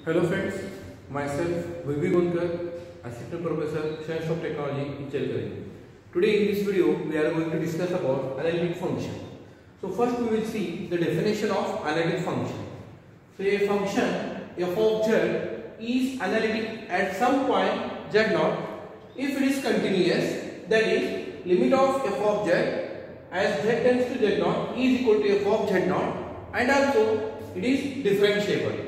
Hello friends, myself Vivi Gonkar, Assistant Professor, Science of Technology in Chelkari. Today in this video we are going to discuss about analytic function. So first we will see the definition of analytic function. So a function f of z is analytic at some point z0 if it is continuous, that is limit of f of z as z tends to z0 is equal to f of z0, and also it is differentiable.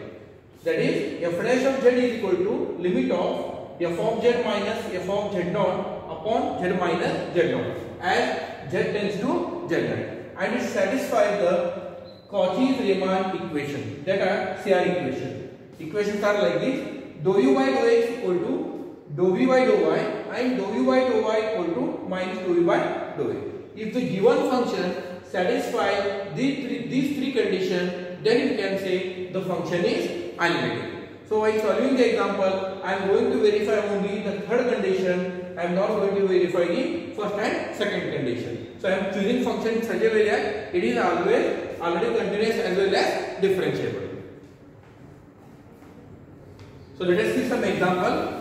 That is f dash of z is equal to limit of f of z minus f of z0 upon z minus z0 as z tends to z0, and it satisfies the Cauchy-Riemann equation, that are CR equation. Equations are like this: dou u by dou x equal to dou v by dou y and dou u by dou y equal to minus dou u by dou a. If the given function satisfies these three conditions, then you can say the function is analytic. So while solving the example, I am going to verify only the third condition. I am not going to verify the first and second condition. So I am choosing function in such a way that it is always already continuous as well as differentiable. So let us see some example.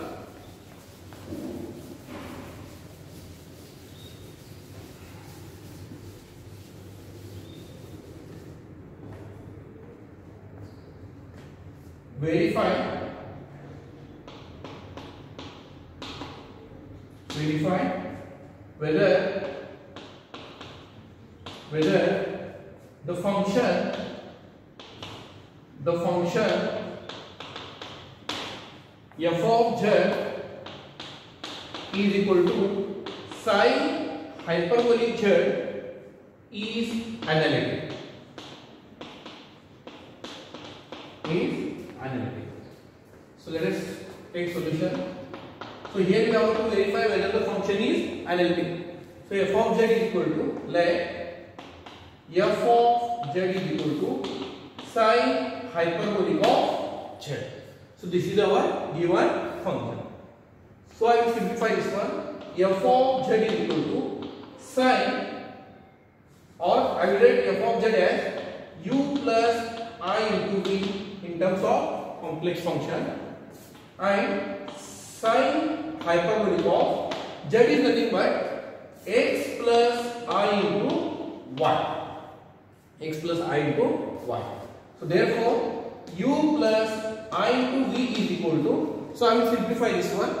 Verify whether the function f of z is equal to psi hyperbolic z is analytic. So let us take solution. So here we have to verify whether the function is analytic. So f of z is equal to, let f of z is equal to psi hyperbolic of z. So this is our given function. So I will simplify this one. F of z is equal to psi, or I will write f of z as u plus I into v in terms of complex function, and sine hyperbolic of z is nothing but x plus I into y. X plus I into y. So therefore u plus I into v is equal to, so I will simplify this one,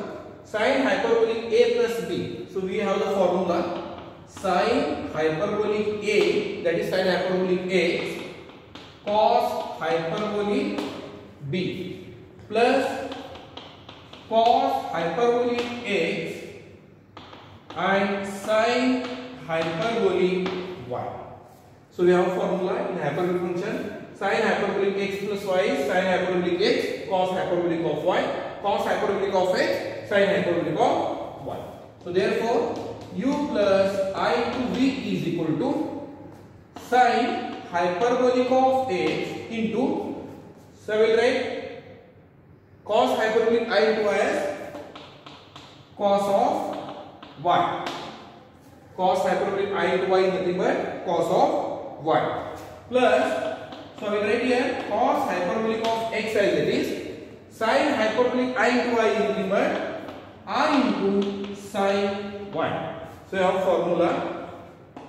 sine hyperbolic a plus b. So we have the formula sine hyperbolic a, that is sine hyperbolic x, cos hyperbolic b plus cos hyperbolic x and sin hyperbolic y. So we have a formula in hyperbolic function: sin hyperbolic x plus y is sin hyperbolic x cos hyperbolic of y, cos hyperbolic of x sin hyperbolic of y. So therefore u plus I to v is equal to sin hyperbolic of x into, so I will write cos hyperbolic I into y as cos of y. Cos hyperbolic I into y is nothing but cos of y, plus, so I will write here cos hyperbolic of x as it is, sin hyperbolic I into y is nothing but I into sin y. So I have formula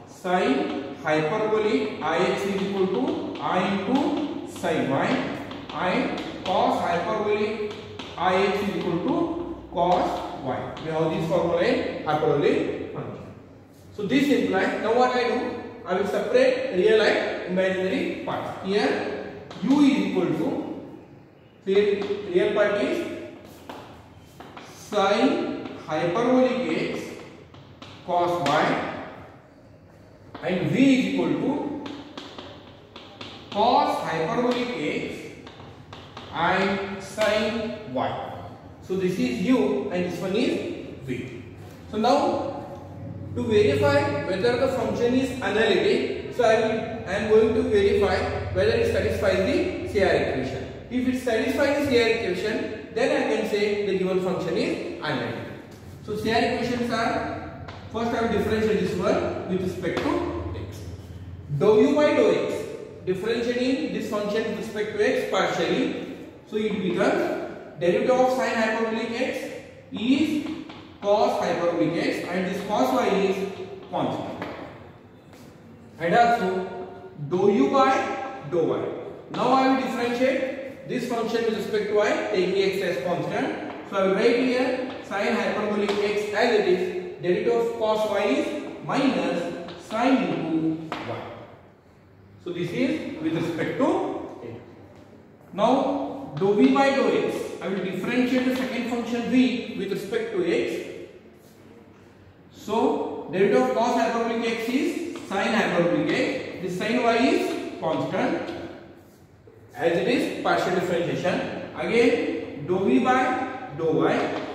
sin hyperbolic Ix is equal to I into sin y, and cos hyperbolic Ix is equal to cos y. We have this formula in hyperbolic function. So this implies, now what I do, I will separate real and imaginary parts. Here u is equal to, the real part is sin hyperbolic x cos y, and v is equal to cos hyperbolic x and sin y. So this is u and this one is v. So now to verify whether the function is analytic, so I am going to verify whether it satisfies the CR equation. If it satisfies the CR equation, then I can say the given function is analytic. So CR equations are, first I will differentiate this one with respect to x. Dou u by dou x, differentiating this function with respect to x partially. So it becomes derivative of sin hyperbolic x is cos hyperbolic x, and this cos y is constant. And also dou u by dou y. Now I will differentiate this function with respect to y, taking x as constant. So I will write here sin hyperbolic x as it is. Derivative of cos y is minus sin into y. So this is with respect to x. Now dou v by dou x, I will differentiate the second function v with respect to x. So derivative of cos hyperbolic x is sin hyperbolic x. This sin y is constant as it is partial differentiation. Again dou v by dou y.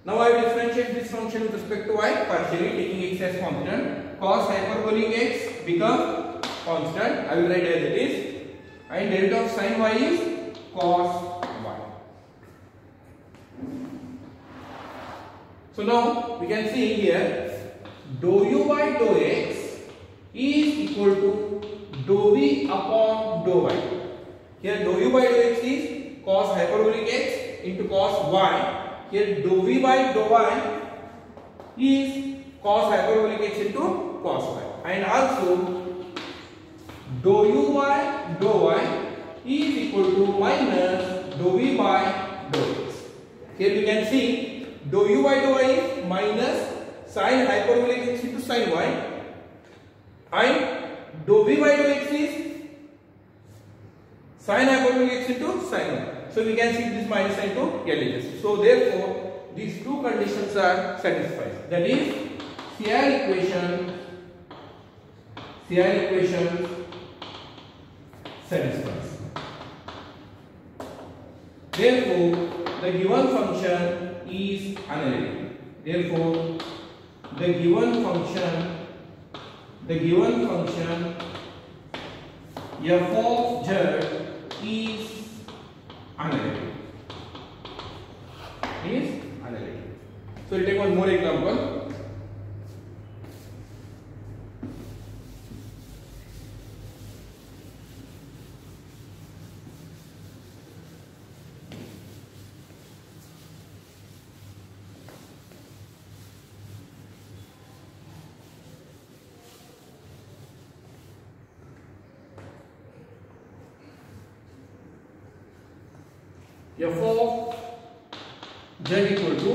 Now I will differentiate this function with respect to y partially, taking x as constant. Cos hyperbolic x becomes constant. I will write as it is, and derivative of sin y is cos y. So now we can see here dou u by dou x is equal to dou v upon dou y. Here dou u by dou x is cos hyperbolic x into cos y. Here dou v by dou y is cos hyperbolic x into cos y, and also dou u by dou y is equal to minus dou v by dou x. Here we can see dou u by dou y is minus sin hyperbolic x into sin y, and dou v by dou x is sin hyperbolic x into sin y. So we can see this minus sign to LHS. So therefore these two conditions are satisfied. That is CR equation satisfies. Therefore the given function is analytic. Therefore the given function f of z is analytic. So we'll take one more example. F of z equal to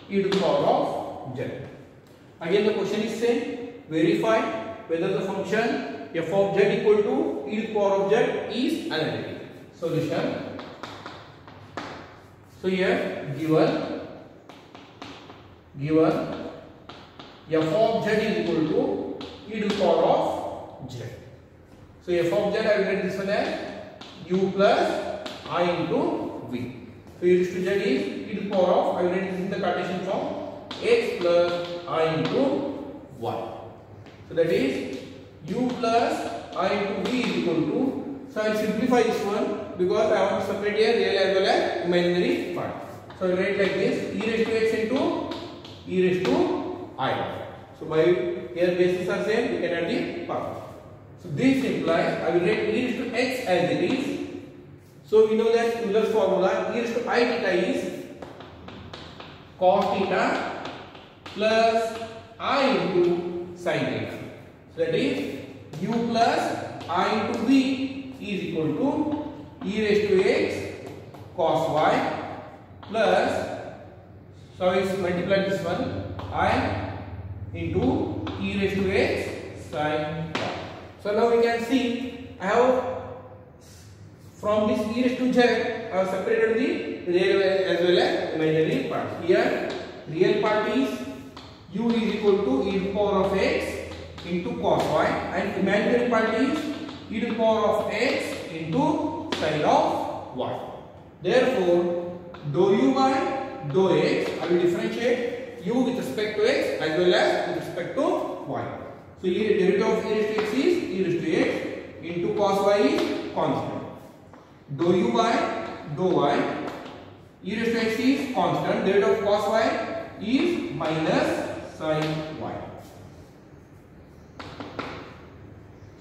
e to the power of z. Again the question is same. Verify whether the function f of z equal to e to the power of z is analytic. Solution. So here given f of z is equal to e to the power of z. So f of z, I will write this one as u plus I into v. So e to z is e to the power of, I will write this in the Cartesian form, x plus I into y. So that is u plus I into v is equal to, so I will simplify this one because I want to separate here real as well as imaginary part. So I will write like this, e raised to x into e raised to I. So by here bases are same, we can add the power. So this implies I will write e raised to x as it is. So we know that Euler's formula e raised to I theta is cos theta plus I into sin theta. So that is u plus I into v is equal to e raised to x cos y plus, so I multiply this one, I into e raised to x sin y. So now we can see I have from this e raised to z, I have separated the real as well as imaginary part. Here, real part is u is equal to e to the power of x into cos y, and imaginary part is e to the power of x into sin of y. Therefore, dou u by dou x, I will differentiate u with respect to x as well as with respect to y. So, derivative of e raised to x is e raised to x into cos y is constant. Dou u by dou y, e raised to x is constant, derivative of cos y is minus sin y.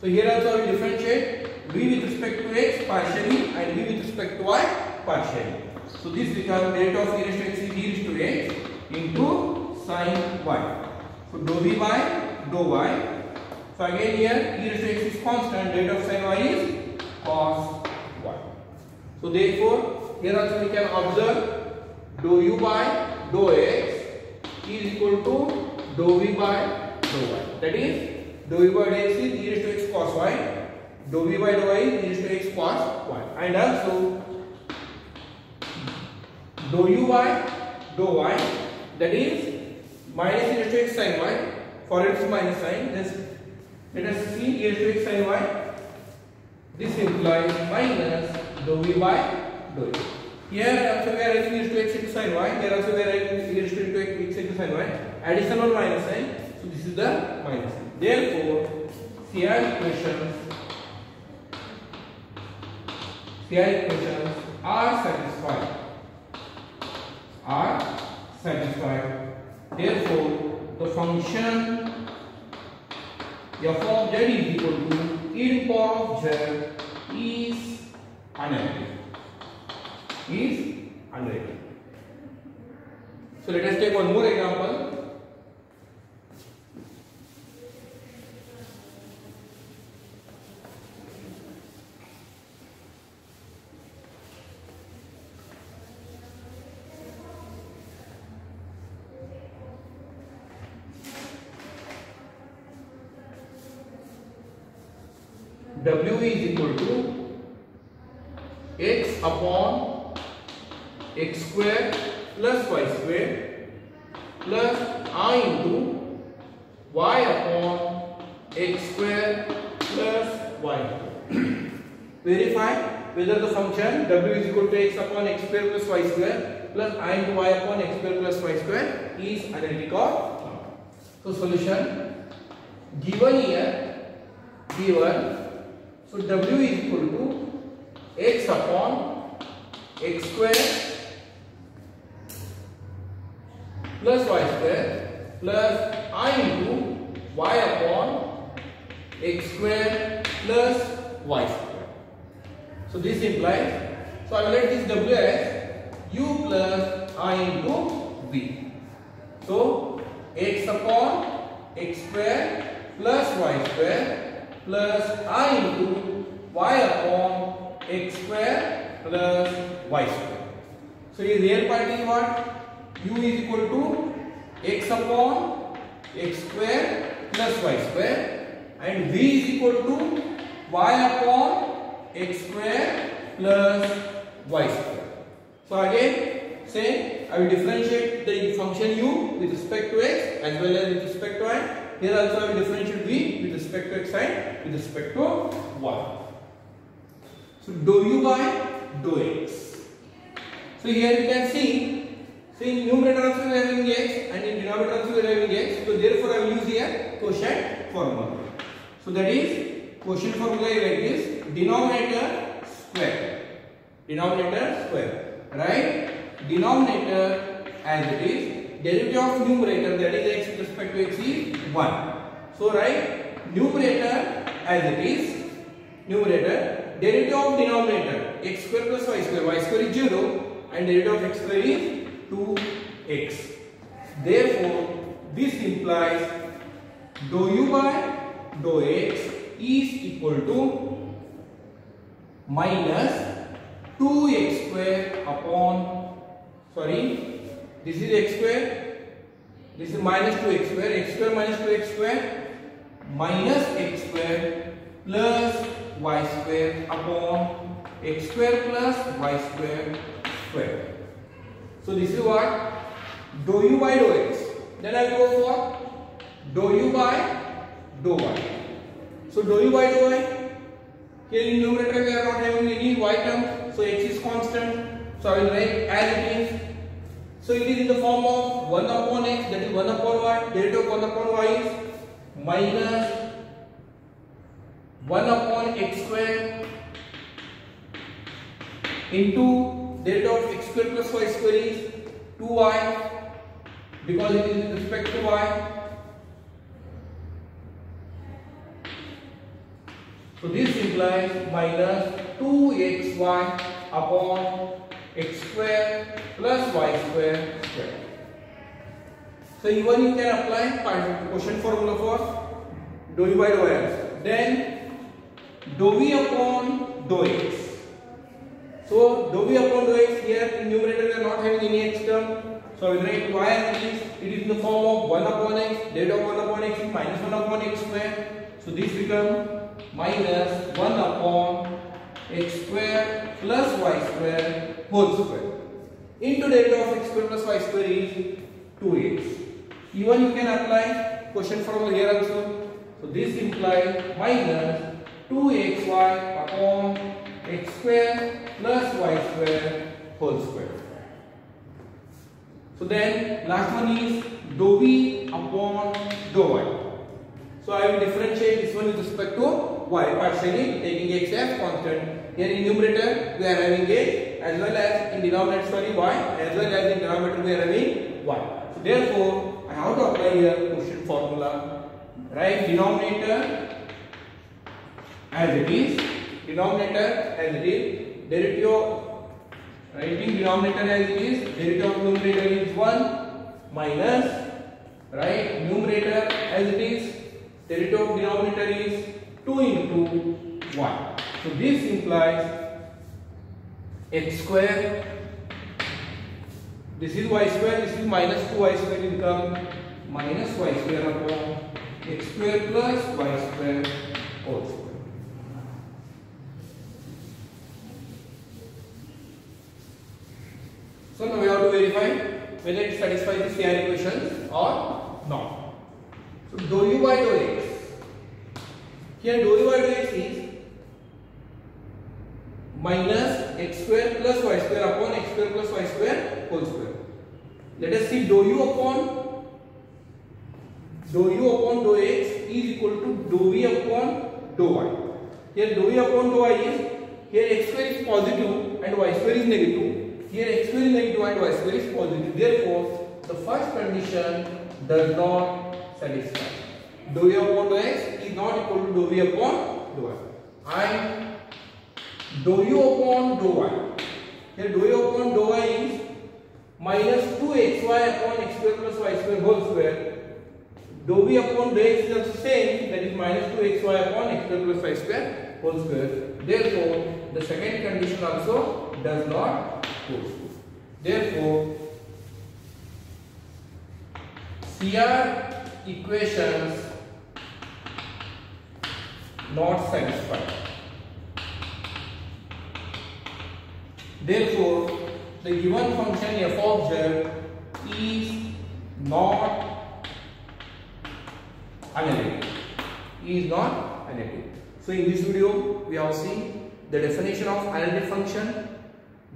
So here also I will differentiate v with respect to x partially and v with respect to y partially. So this becomes derivative of e raised to x is e raised to x into sin y. So dou v by dou y. So again here e raised to x is constant, derivative of sin y is cos y. So therefore here also we can observe dou u by dou x is equal to dou v by dou y. That is dou v by dou x is e raised to x cos y, dou v by dou y is e raised to x cos y, and also dou u by dou y, that is minus e raised to x sin y. For its minus sign, let us see e raised to x sin y. This implies minus dou v by dou x. Here also we are writing e raised to x into sin y. Here also we are writing e raised to x into sin y. Addition or minus sign. So this is the minus sign. Therefore, CR equations are satisfied. Therefore, the function f of z is equal to e to the power of z is analytic. So let us take one more example. W is equal to x upon x square plus y square plus I into y upon x square plus y. Verify whether the function w is equal to x upon x square plus y square plus I into y upon x square plus y square is analytic or not. So solution given here, so w is equal to x upon x square plus y square plus I into y upon x square plus y square. So this implies, so I will let this w as u plus I into v. So x upon x square plus y square plus I into y upon x square plus y square. So the real part is what? U is equal to x upon x square plus y square and v is equal to y upon x square plus y square. So again say I will differentiate the function u with respect to x as well as with respect to y. Here also I will differentiate v with respect to x and with respect to y. So dou u by dou x. So here you can see in numerator also we are having x and in denominator also we are having x. So therefore I will use here quotient formula. So that is quotient formula is like this: denominator square, right? Denominator as it is, derivative of numerator, that is x with respect to x, is 1. So write numerator as it is, derivative of denominator x square plus y square is 0 and derivative of x square is 2x. Therefore this implies dou u by dou x is equal to minus 2x square upon, this is x square, this is minus 2x square, x square minus 2x square minus x square plus y square upon x square plus y square square. So this is what? Dou u by dou x. Then I will go for dou u by dou y. So dou u by dou y. Here in numerator we are not having any y term, so x is constant. So I will write as it is. So it is in the form of 1 upon x, that is 1 upon y. Derivative of 1 upon y is minus 1 upon x square into derivative of x square plus y square is 2y because it is with respect to y. So this implies minus 2xy upon x square plus y square square. So even you can apply quotient formula for dou v by dou x. Then dou v upon dou x. So dou v upon dou x, here in numerator we are not having any x term. So we write y as it is in the form of 1 upon x. Derivative of 1 upon x is minus 1 upon x square. So this becomes minus 1 upon x square plus y square whole square. Into derivative of x square plus y square is 2x. Even you can apply quotient formula here also. So this implies minus 2xy upon x square plus y square whole square. So then last one is dou v upon dou y. So I will differentiate this one with respect to y partially taking x as constant. Here in numerator we are having a as well as in denominator y, as well as in denominator we are having y. So therefore I have to apply here quotient formula. Write denominator as it is, derivative of writing denominator as it is, derivative of numerator is 1 minus, right, numerator as it is, derivative of denominator is 2 into 1. So this implies x square, this is y square, this is minus 2y square will become minus y square upon x square plus y square whole square. So now we have to verify whether it satisfies the CR equation or not. So dou u by dou x. Here dou u by dou x is minus x square plus y square upon x square plus y square whole square. Let us see dou u upon dou x is equal to dou v upon dou y. Here dou v upon dou y is, here x square is positive and y square is negative. Here x square is negative and y square is positive. Therefore, the first condition does not satisfy. Dou v upon dou x is not equal to dou v upon dou y. And dou u upon dou y. Here dou u upon dou y is minus 2xy upon x square plus y square whole square. Dou v upon dou x is also same, that is minus 2xy upon x square plus y square whole square. Therefore, the second condition also does not hold. Therefore, CR equations not satisfied. Therefore, the given function f of z is not analytic. Is not analytic. So in this video, we have seen the definition of analytic function.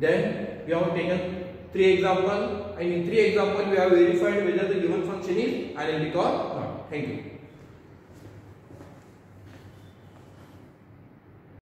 Then we have taken 3 examples, and in 3 examples we have verified whether the given function is analytic or not. Thank you.